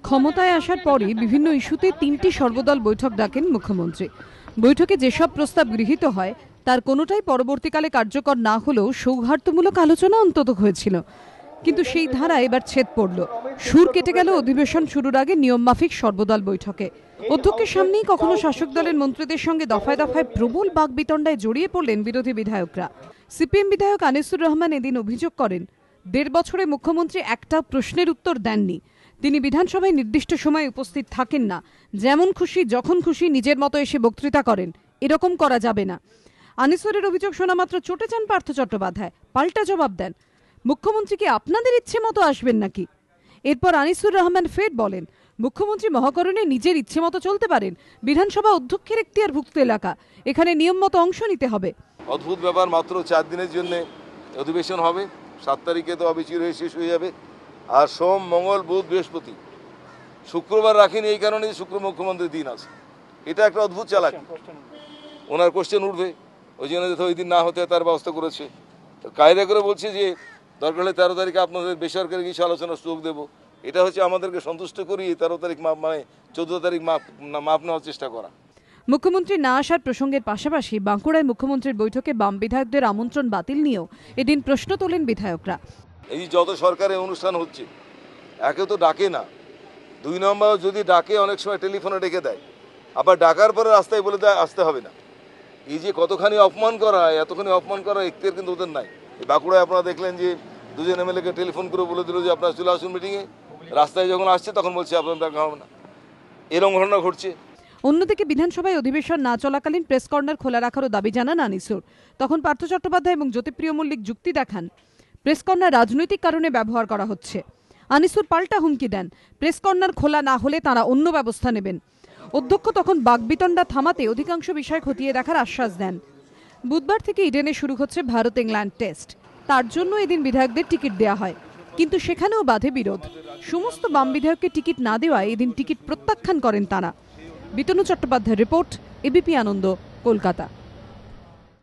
ক্ষমতায় আসার পরে বিভিন্ন ইস্যুতে ৩টি সর্বদল বৈঠক ডাকেন মুখ্যমন্ত্রী। বৈঠকে যেসব প্রস্তাব গৃহীত হয় তার কোনোটাই পরবর্তীকালে কার্যকর না হলেও সৌহার্দ্যমূলক আলোচনা অন্তত হয়েছিল। কিন্তু সেই ধারা এবার ছেদ পড়ল। সুর কেটে গেল অধিবেশন শুরুর আগে নিয়মমাফিক সর্বদল বৈঠকে। অধ্যক্ষের সামনেই কখনো শাসক দলের মন্ত্রীদের সঙ্গে দফায় দফায় প্রবল বাকবিতণ্ডায় জড়িয়ে পড়লেন বিরোধী বিধায়করা। সিপিএম বিধায়ক আনিসুর রহমান এদিন অভিযোগ করেন, ১.৫ বছরে মুখ্যমন্ত্রী একটা প্রশ্নের উত্তর দেননি। তিনি বিধানসভায় নির্দিষ্ট সময় উপস্থিত থাকেন না, যেমন খুশি যখন খুশি নিজের মতো এসে বক্তৃতা করেন। এরকম করা যাবে না। আনিসুরের অভিযোগ শোনা মাত্র চটে যান পার্থ চট্টোপাধ্যায়, পাল্টা জবাব দেন, মুখ্যমন্ত্রী কি আপনাদের ইচ্ছে মতো আসবেন নাকি? এরপর আনিসুর রহমান ফের বলেন, মুখ্যমন্ত্রী মহাকরণে নিজের ইচ্ছে মতো চলতে পারেন। বিধানসভা অধ্যক্ষের এখতিয়ারভুক্ত এলাকা, এখানে নিয়ম মতো অংশ নিতে হবে। অদ্ভুত ব্যাপার, মাত্র 4 দিনের জন্য অধিবেশন হবে। 7 তারিখে তো অবিচির হয়ে শেষ হয়ে যাবে। আর সোম, মঙ্গল, বুধ, বৃহস্পতি, শুক্রবার রাখিনি এই কারণে যে শুক্র মুখ্যমন্ত্রীর দিন আছে। এটা একটা অদ্ভুত চালাকি। ওনার কোশ্চেন উঠবে, ওই জন্য যাতে ওই দিন না হতে তার ব্যবস্থা করেছে। কায়দা করে বলছে যে দরকার হলে 13 তারিখে আপনাদের বেসরকারি কিছু আলোচনার সুযোগ দেবো। এটা হচ্ছে আমাদেরকে সন্তুষ্ট করি 13 তারিখ মানে 14 তারিখ মাপ নেওয়ার চেষ্টা করা। মুখ্যমন্ত্রী না আসার প্রসঙ্গের পাশাপাশি বাঁকুড়ায় মুখ্যমন্ত্রীর বৈঠকে বাম বিধায়কদের আমন্ত্রণ বাতিল নিয়েও এদিন প্রশ্ন তোলেন বিধায়করা। এই যত সরকারি অনুষ্ঠান হচ্ছে, একে তো ডাকে না, 2 নম্বর যদি ডাকে অনেক সময় টেলিফোনে ডেকে দেয়, আবার ডাকার পরে রাস্তায় বলে দেয় আসতে হবে না। এই যে কতখানি অপমান করা হয়, এতখানি অপমান করার এখতিয়ার কিন্তু ওদের নাই। বাঁকুড়ায় আপনারা দেখলেন যে 2 জন এমএলএকে টেলিফোন করে বলে দিল যে আপনারা চলে আসুন মিটিংয়ে। রাস্তায় যখন আসছে তখন বলছে আপনারা দেখা হবে না। এরকম ঘটনা ঘটছে। অন্যদিকে বিধানসভায় অধিবেশন না চলাকালীন প্রেস কর্নার খোলা রাখারও দাবি জানান আনিসুর। তখন পার্থ চট্টোপাধ্যায় এবং জ্যোতিপ্রিয় মল্লিক যুক্তি দেখান, প্রেস কর্নার রাজনৈতিক কারণে ব্যবহার করা হচ্ছে। আনিসুর পাল্টা হুমকি দেন, প্রেস কর্নার খোলা না হলে তাঁরা অন্য ব্যবস্থা নেবেন। অধ্যক্ষ তখন বাকবিতণ্ডা থামাতে অধিকাংশ বিষয় খতিয়ে দেখার আশ্বাস দেন। বুধবার থেকে ইডেনে শুরু হচ্ছে ভারত ইংল্যান্ড টেস্ট। তার জন্য এদিন বিধায়কদের টিকিট দেওয়া হয়, কিন্তু সেখানেও বাধে বিরোধ। সমস্ত বাম বিধায়ককে টিকিট না দেওয়ায় এদিন টিকিট প্রত্যাখ্যান করেন তাঁরা। বিতনু চট্টোপাধ্যায়ের রিপোর্ট, এবিপি আনন্দ, কলকাতা।